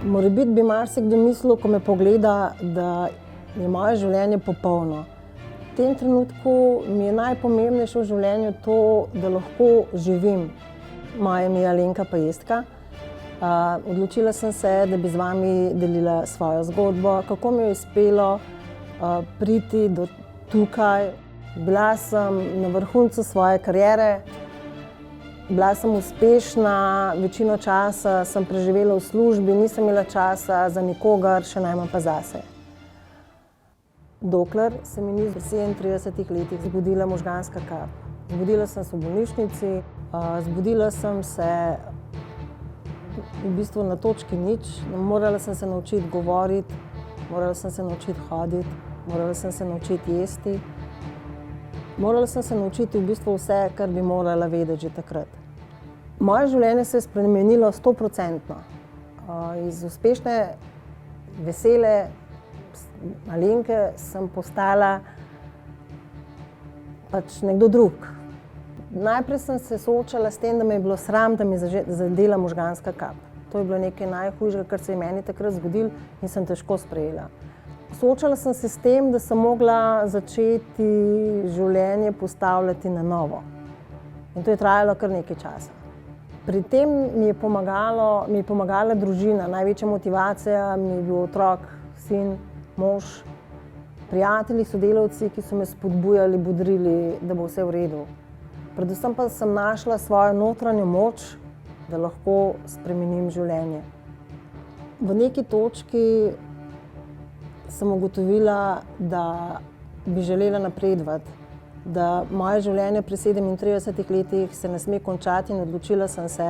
Morebiti bi marsikdo mislil, ko me pogleda, da je moje življenje popolno. V tem trenutku mi je najpomembnejše v življenju to, da lahko živim. Moje ime je Alenka Pajestka. Odločila sem se, da bi z vami delila svojo zgodbo, kako mi je uspelo priti do tukaj. Bila sem na vrhuncu svoje kariere. Bila sem uspešna, večino časa sem preživela v službi, nisem imela časa za nikogar, še najmanj pa zase. Dokler se mi ni v 37 letih zgodila možganska kap. Zbudila sem se v bolnišnici, zbudila sem se v bistvu na točki nič. Morala sem se naučiti govoriti, morala sem se naučiti hoditi, morala sem se naučiti jesti. Morala sem se naučiti v bistvu vse, kar bi morala vedeti že takrat. Moje življenje se je spremenilo 100%. Iz uspešne, vesele Alenke sem postala pač nekdo drug. Najprej sem se soočala s tem, da me je bilo sram, da mi je zadela možganska kap. To je bilo nekaj najhujšega, kar se je meni takrat zgodilo in sem težko sprejela. Soočala sem se s tem, da sem mogla začeti življenje postavljati na novo. In to je trajalo kar nekaj časa. Pri tem mi je pomagala družina. Največja motivacija mi je bil otrok, sin, mož, prijatelji, sodelavci, ki so me spodbujali, bodrili, da bo vse v redu. Predvsem pa sem našla svojo notranjo moč, da lahko spremenim življenje. V neki točki sem ugotovila, da bi želela napredovati, da moje življenje pri 37 letih se ne sme končati in odločila sem se,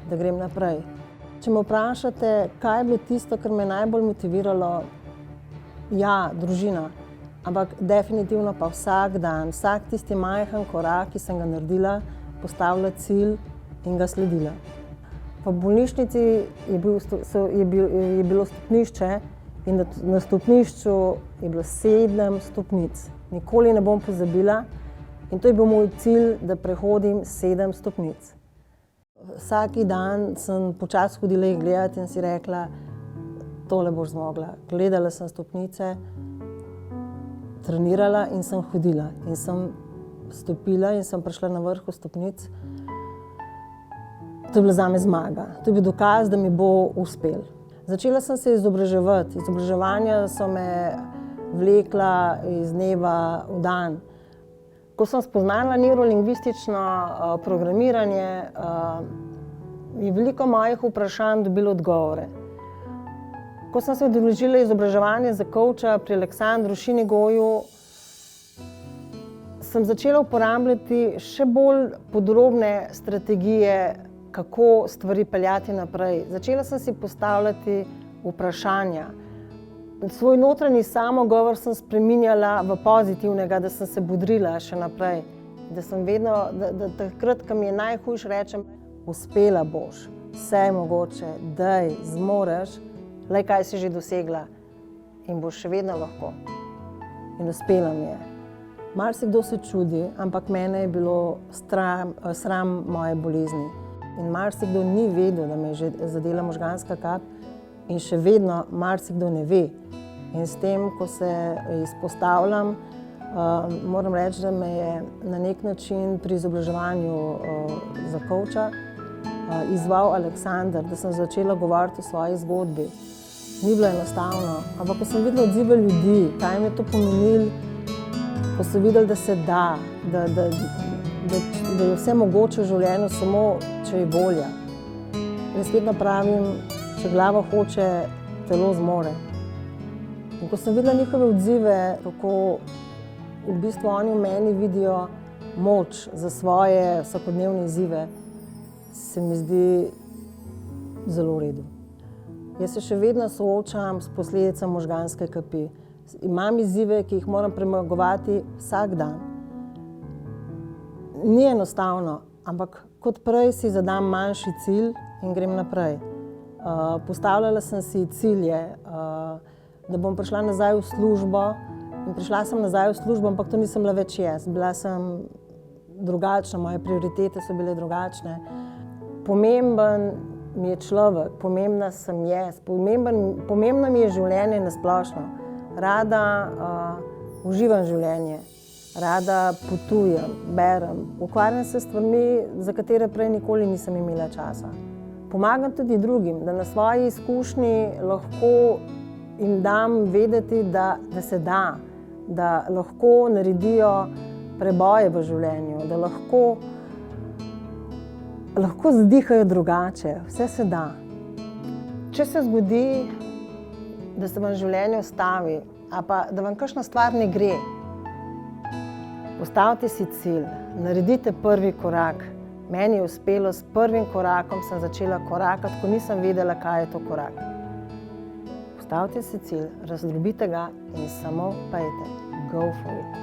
da grem naprej. Če me vprašate, kaj je bilo tisto, kar me je najbolj motiviralo, ja, družina, ampak definitivno pa vsak dan, vsak tisti majhen korak, ki sem ga naredila, postavila cilj in ga sledila. V bolnišnici je bilo stopnišče in na stopnišču je bilo 7 stopnic. Nikoli ne bom pozabila in to je bil moj cilj, da prehodim 7 stopnic. Vsak dan sem počasi hodila jih gledati in si rekla, tole boš zmogla. Gledala sem stopnice, trenirala in sem hodila. In sem stopila in sem prišla na vrhu stopnic. To je bila zame zmaga. To je bil dokaz, da mi bo uspel. Začela sem se izobraževati. Izobraževanja so me vlekla iz dneva v dan. Ko sem spoznala nevrolingvistično programiranje, je veliko mojih vprašanj dobilo odgovore. Ko sem se udeležila izobraževanja za coacha pri Aleksandru Šinigoju, sem začela uporabljati še bolj podrobne strategije, kako stvari peljati naprej. Začela sem si postavljati vprašanja. Svoj notranji samogovor sem spreminjala v pozitivnega, da sem se bodrila še naprej. Da sem vedno, da takrat, ko mi je najhujše, rečem, uspela boš, vse je mogoče, daj, zmoreš, le kaj si že dosegla in boš še vedno lahko. In uspela mi je. Marsikdo se čudi, ampak mene je bilo sram moje bolezni. In marsikdo ni vedel, da me je že zadela možganska kap in še vedno marsikdo ne ve. In s tem, ko se izpostavljam, moram reči, da me je na nek način pri izobraževanju za coacha izzval Aleksander, da sem začela govoriti o svoji zgodbi. Ni bilo enostavno, ampak ko sem videla odzive ljudi, kaj jim je to pomenilo, ko so videli, da se da, da je vse mogoče v življenju, samo če je volja. Jaz vedno pravim, če glava hoče, telo zmore. In ko sem videla njihove odzive, kako v bistvu oni v meni vidijo moč za svoje vsakodnevne izzive, se mi zdi zelo v redu. Jaz se še vedno soočam s posledicami možganske kapi. Imam izzive, ki jih moram premagovati vsak dan. Ni enostavno, ampak kot prej si zadam manjši cilj in grem naprej. Postavljala sem si cilje, da bom prišla nazaj v službo in prišla sem nazaj v službo, ampak to nisem bila več jaz. Bila sem drugačna, moje prioritete so bile drugačne. Pomemben mi je človek, pomembna sem jaz, pomembno mi je življenje na splošno. Rada uživam življenje, rada potujem, berem, ukvarjam se s stvarmi, za katere prej nikoli nisem imela časa. Pomagam tudi drugim, da na svoji izkušnji lahko jim dam vedeti, da se da, da lahko naredijo preboje v življenju, da lahko zdihajo drugače, vse se da. Če se zgodi, da se vam življenje ustavi, ali pa da vam kakšna stvar ne gre, postavite si cilj, naredite prvi korak. Meni je uspelo, s prvim korakom sem začela korakati, ko nisem vedela, kaj je to korak. Postavite si cilj, razdrobite ga in samo pejte. Go for it.